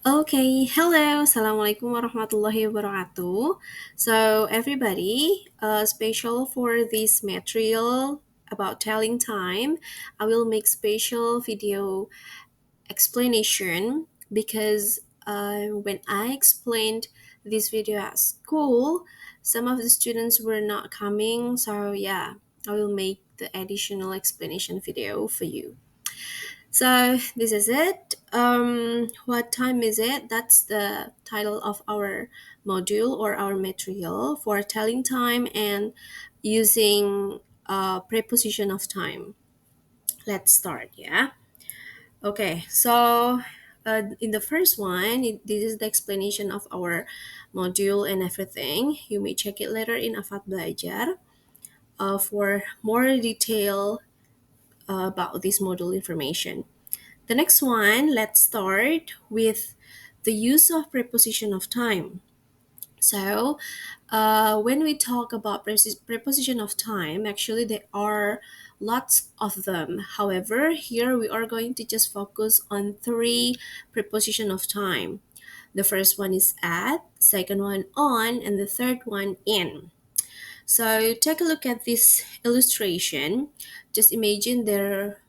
Okay, hello, assalamualaikum warahmatullahi wabarakatuh. So, everybody, special for this material about telling time, I will make special video explanation because when I explained this video at school, some of the students were not coming. So, yeah, I will make the additional explanation video for you. So this is it. What time is it? That's the title of our module or our material for telling time and using preposition of time. Let's start. Yeah. Okay. So in the first one, this is the explanation of our module and everything. You may check it later in Afat Belajar for more detail about this module information. The next one, let's start with the use of preposition of time. So, when we talk about preposition of time, actually there are lots of them. However, here we are going to just focus on three preposition of time. The first one is at, second one on, and the third one in. So take a look at this illustration. Just imagine there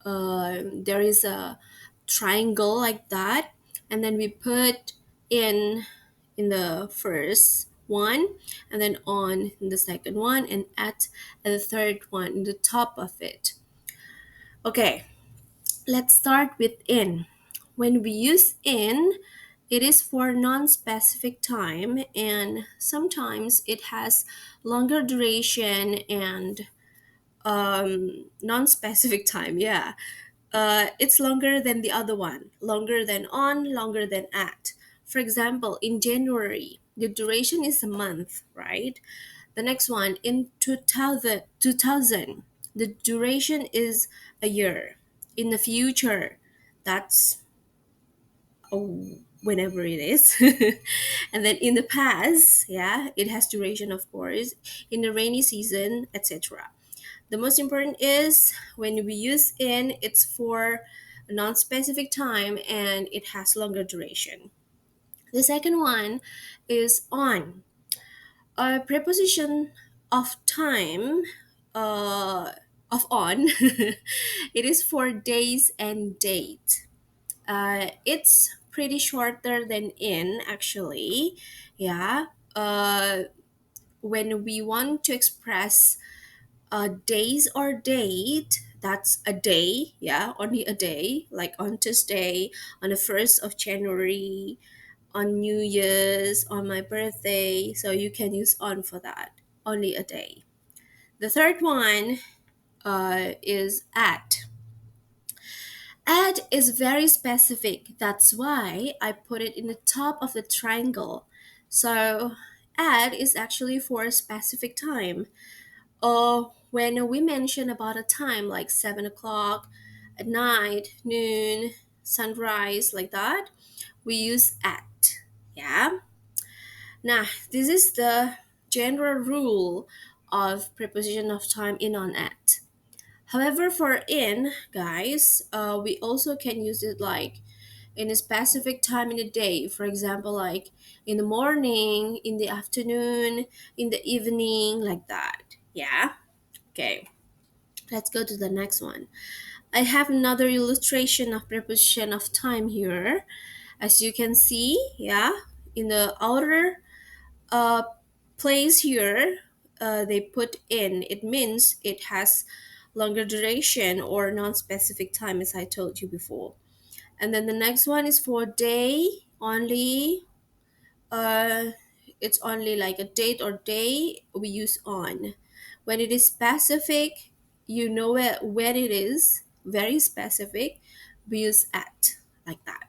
is a triangle like that, and then we put in the first one, and then on in the second one, and at the third one in the top of it. Okay, let's start with in. When we use in, it is for non-specific time, and sometimes it has longer duration and non-specific time. Yeah, it's longer than the other one, longer than on, longer than at. For example, in January, the duration is a month, right? The next one, in 2000, the duration is a year. In the future, that's whenever it is. And then in the past, yeah, it has duration, of course. In the rainy season, etc. The most important is when we use in, it's for a non-specific time and it has longer duration. The second one is on. A preposition of time, uh, of on, it is for days and date. It's pretty shorter than in, actually. Yeah. When we want to express days or date, that's a day, yeah, only a day, like on Tuesday, on the 1st of January, on New Year's, on my birthday. So you can use on for that, only a day. The third one is at. At is very specific. That's why I put it in the top of the triangle. So at is actually for a specific time. Or when we mention about a time like 7 o'clock at night, noon, sunrise, like that, we use at. Yeah. Now, this is the general rule of preposition of time in on at. However, for in, guys, we also can use it like in a specific time in the day. For example, like in the morning, in the afternoon, in the evening, like that. Yeah. Okay. Let's go to the next one. I have another illustration of preposition of time here. As you can see, yeah, in the outer uh, place here, they put in. It means it has longer duration or non-specific time, as I told you before. And then the next one is for day only. Uh, it's only like a date or day. We use on. When it is specific, you know where it is. Very specific. We use at, like that.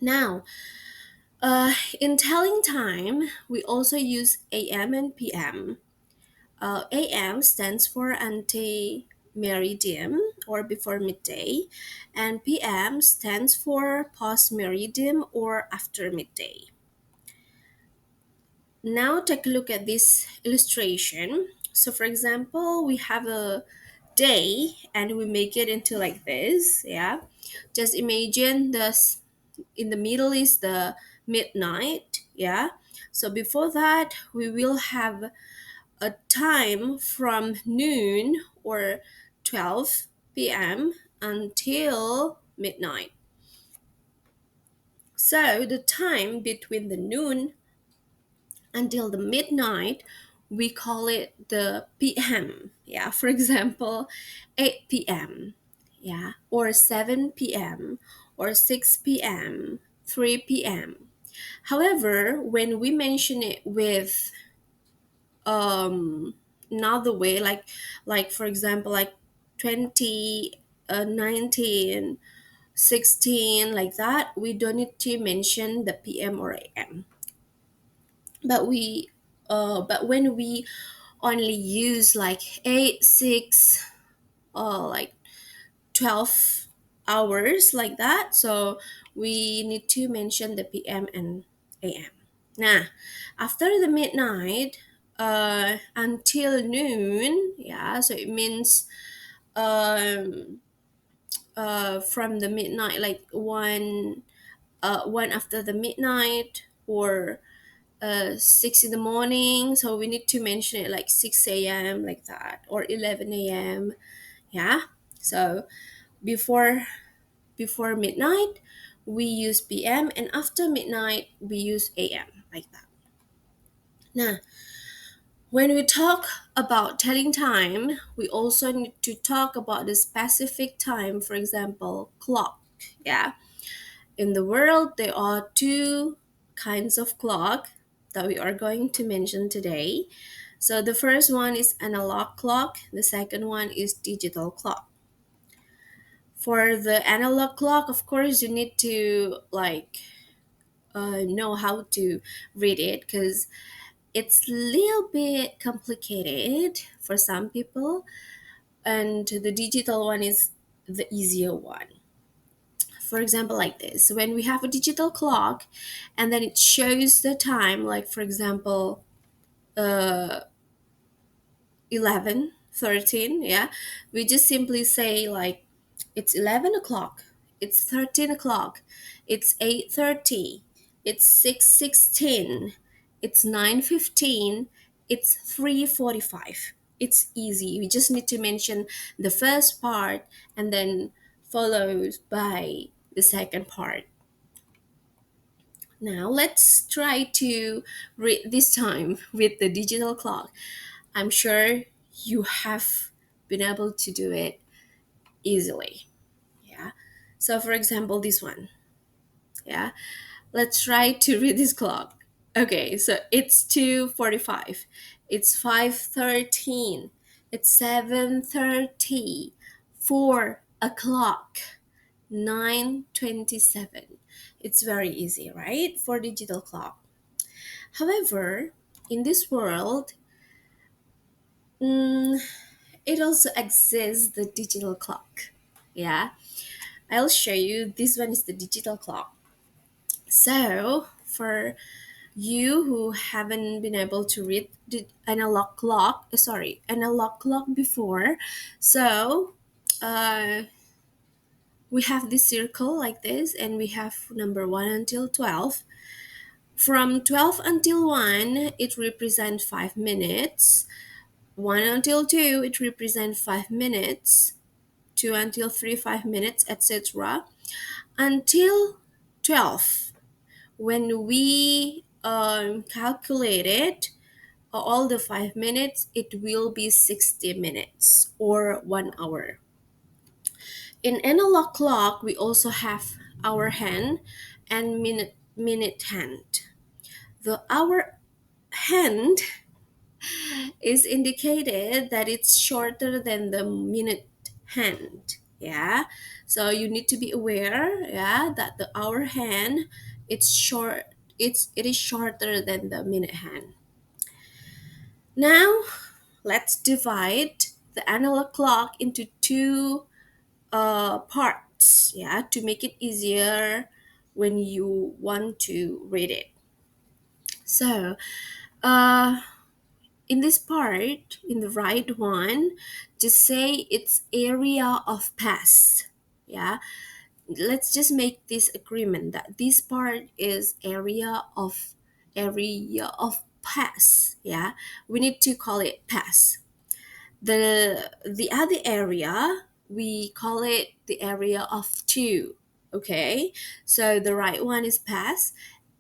Now, in telling time, we also use AM and PM. AM stands for ante meridium or before midday, and PM stands for post meridium or after midday. Now take a look at this illustration. So for example, we have a day and we make it into like this, yeah. Just imagine in the middle is the midnight, yeah. So before that we will have a time from noon or 12 p.m. until midnight. So the time between the noon until the midnight, we call it the PM. Yeah, for example, 8 p.m. Yeah, or 7 p.m. or 6 p.m., 3 p.m. However, when we mention it with um another way, like for example, like 20, 19, 16, like that, we don't need to mention the PM or AM. But when we only use like 8, 6, like 12 hours, like that, so we need to mention the PM and AM. Now after the midnight until noon, yeah, so it means um from the midnight, like one after the midnight, or 6 in the morning, so we need to mention it like 6 a.m., like that, or 11 a.m. Yeah, so before before midnight we use PM, and after midnight we use AM, like that. Now when we talk about telling time, we also need to talk about the specific time, for example, clock. Yeah, in the world there are two kinds of clock that we are going to mention today. So the first one is analog clock, the second one is digital clock. For the analog clock, of course, you need to like know how to read it, because it's a little bit complicated for some people, and the digital one is the easier one. For example, like this, when we have a digital clock and then it shows the time, like for example, uh 11, 13, yeah, we just simply say like it's 11 o'clock, it's 13 o'clock, it's 8:30, it's 6:16, it's 9:15, it's 3:45. It's easy, we just need to mention the first part and then followed by the second part. Now let's try to read this time with the digital clock. I'm sure you have been able to do it easily. Yeah. So for example, this one. Yeah. Let's try to read this clock. Okay, so it's 2:45. It's 5:13. It's 7:30. 4 o'clock. 9:27. It's very easy, right? For digital clock. However, in this world, mm, it also exists the digital clock. Yeah, I'll show you. This one is the digital clock. So, for you who haven't been able to read the analog clock before, so we have this circle like this, and we have number 1 until 12. From 12 until 1, it represents 5 minutes. 1 until 2, it represents 5 minutes. 2 until 3, 5 minutes, etc. Until 12. When we calculate it, all the 5 minutes, it will be 60 minutes or 1 hour. In analog clock, we also have hour hand and minute hand. The hour hand is indicated that it's shorter than the minute hand. Yeah, so you need to be aware, yeah, that the hour hand, it's short, it is shorter than the minute hand. Now let's divide the analog clock into two parts, yeah, to make it easier when you want to read it. So uh in this part, in the right one, just say it's area of past. Yeah, let's just make this agreement that this part is area of pass. Yeah, we need to call it pass. The other area, we call it the area of 2. Okay, so the right one is pass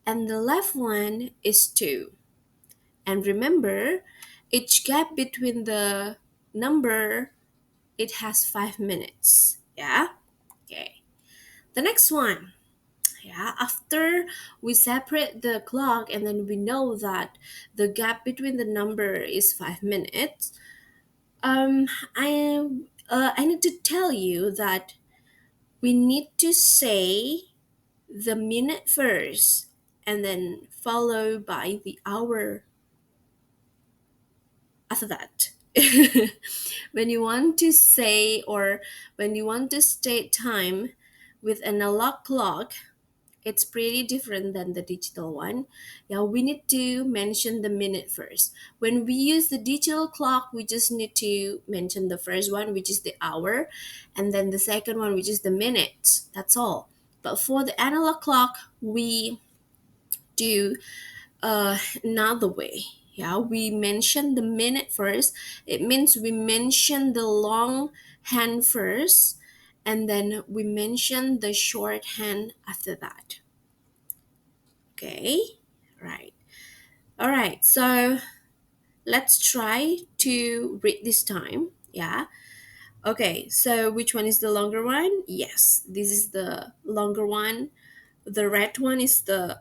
and the left one is 2. And remember, each gap between the number, it has 5 minutes. Yeah. Okay, the next one. Yeah, after we separate the clock and then we know that the gap between the number is 5 minutes. um I need to tell you that we need to say the minute first and then followed by the hour after that. When you want to say or when you want to state time with an analog clock, it's pretty different than the digital one. Yeah, we need to mention the minute first. When we use the digital clock, we just need to mention the first one, which is the hour, and then the second one, which is the minutes. That's all. But for the analog clock, we do another way. Yeah, we mention the minute first. It means we mention the long hand first, and then we mention the short hand after that. Okay, right. All right, so let's try to read this time. Yeah. Okay, so which one is the longer one? Yes, this is the longer one. The red one is the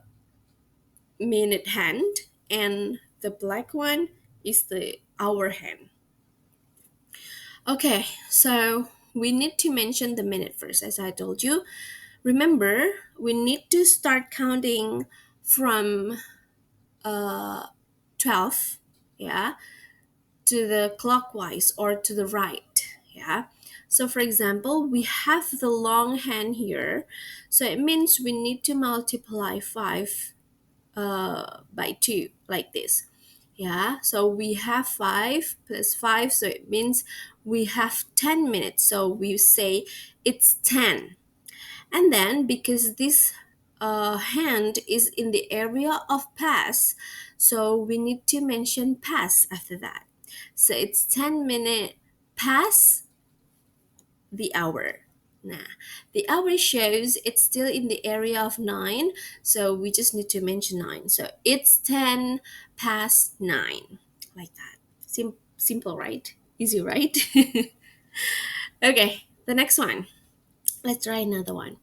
minute hand, and the black one is the hour hand. Okay, so we need to mention the minute first, as I told you. Remember, we need to start counting from uh, 12, yeah, to the clockwise or to the right. Yeah, so for example, we have the long hand here, so it means we need to multiply 5 by 2 like this. Yeah, so we have 5 plus 5, so it means we have 10 minutes, so we say it's 10. And then because this hand is in the area of pass, so we need to mention pass after that. So it's 10 minute past the hour. Nah, the hour shows it's still in the area of 9, so we just need to mention 9. So it's 10 past 9, like that. Simple, right? Easy, right? Okay, the next one. Let's try another one.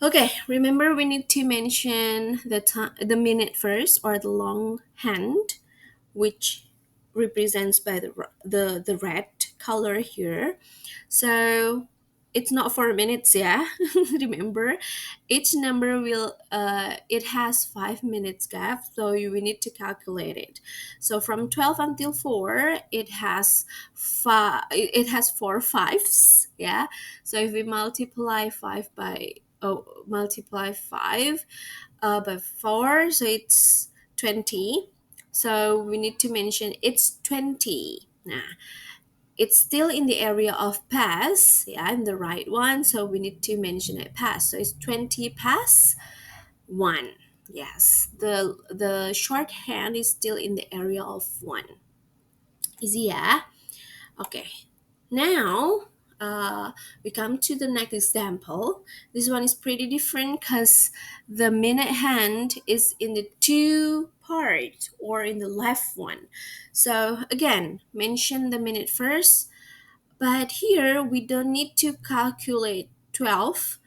Okay, remember we need to mention the time, the minute first, or the long hand, which represents by the red color here. So it's not 4 minutes, yeah. Remember, each number will it has 5 minutes gap, so we need to calculate it. So from 12 until 4, it has it has 4 5s, yeah. So if we multiply 5 by multiply 5 by 4, so it's 20. So we need to mention it's 20. Nah, it's still in the area of pass. Yeah, I'm the right one. So we need to mention it pass. So it's 20 past 1. Yes, the shorthand is still in the area of 1. Easy, yeah? Okay. Now, we come to the next example. This one is pretty different because the minute hand is in the two part or in the left one. So again, mention the minute first, but here we don't need to calculate 12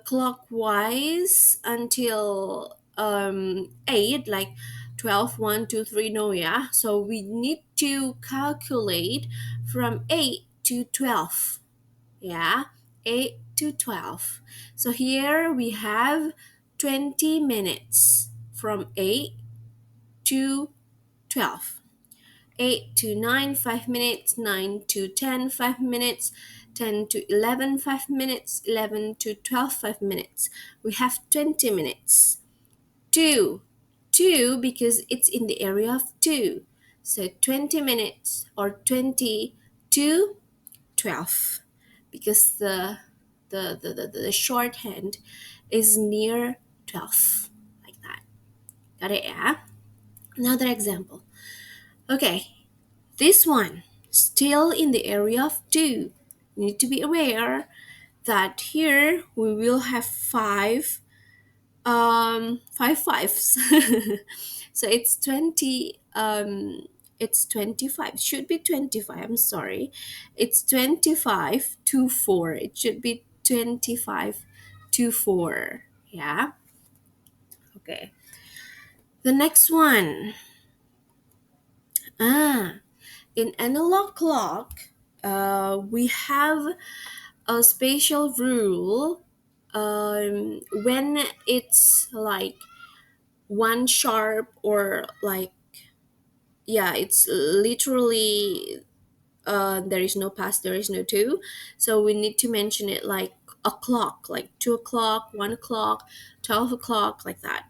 clockwise until 8, like 12, 1, 2, 3, no, yeah. So we need to calculate from 8 to 12, yeah, 8 to 12. So here we have 20 minutes from 8 to 12. 8 to 9, 5 minutes, 9 to 10, 5 minutes, 10 to 11, 5 minutes, 11 to 12, 5 minutes. We have 20 minutes. 2, 2 because it's in the area of 2. So 20 minutes or 20 to 12 because the the shorthand is near 12, like that. Got it? Yeah. Another example. Okay, this one still in the area of 2. You need to be aware that here we will have five fives. So it's 25, should be 25, I'm sorry, it's 25 to 4, it should be 25 to 4. Yeah. Okay, the next one. Ah, in analog clock, we have a special rule when it's like one sharp, or like, yeah, it's literally there is no past, there is no two, so we need to mention it like a clock, like 2 o'clock, 1 o'clock, 12 o'clock, like that.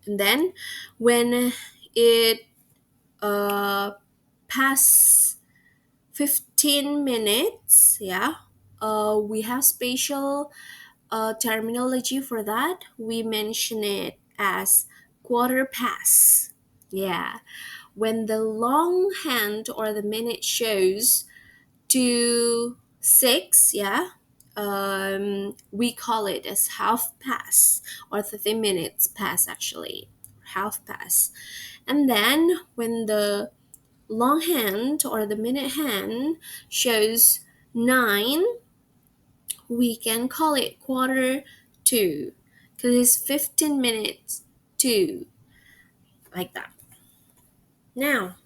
And then when it uh pass 15 minutes, yeah, we have special terminology for that. We mention it as quarter past. Yeah, when the long hand or the minute shows to 6, yeah, we call it as half past, or 30 minutes past, actually, half past. And then when the long hand or the minute hand shows 9, we can call it quarter to, because it's 15 minutes to, like that. Now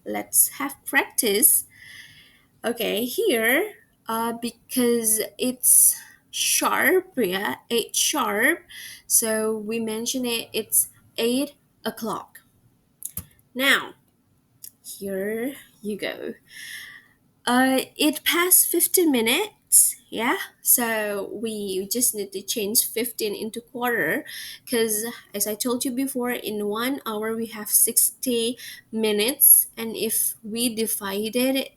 let's have practice. Okay, here, because it's sharp, yeah, 8 sharp, so we mention it, it's 8 o'clock. Now, here you go. It passed 15 minutes, yeah, so we just need to change 15 into quarter, because as I told you before, in 1 hour we have 60 minutes, and if we divided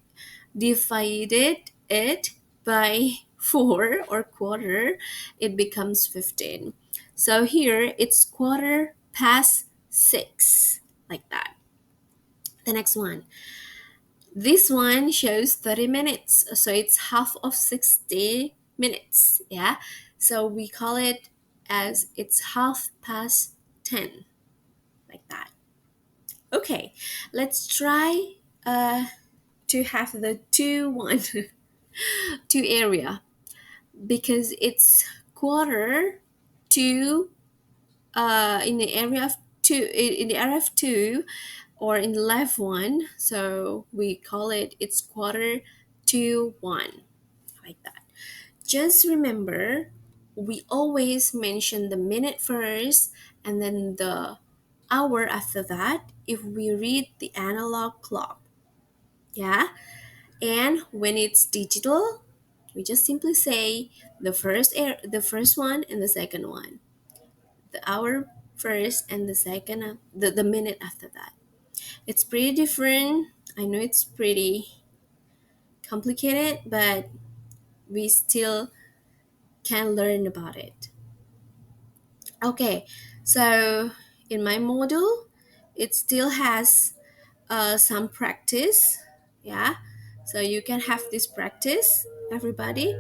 it by 4 or quarter, it becomes 15. So here it's quarter past 6, like that. The next one. This one shows 30 minutes, so it's half of 60 minutes, yeah? So we call it as it's half past 10, like that. Okay, let's try to have the 2 1 2 area, because it's quarter to in the area of 2, in the area of 2, or in the left one, so we call it, it's quarter to 1, like that. Just remember, we always mention the minute first and then the hour after that if we read the analog clock. Yeah. And when it's digital, we just simply say the first one and the second one, the hour first and the second, the minute after that. It's pretty different. I know it's pretty complicated, but we still can learn about it. Okay, so in my module, it still has some practice. Yeah, so you can have this practice, everybody.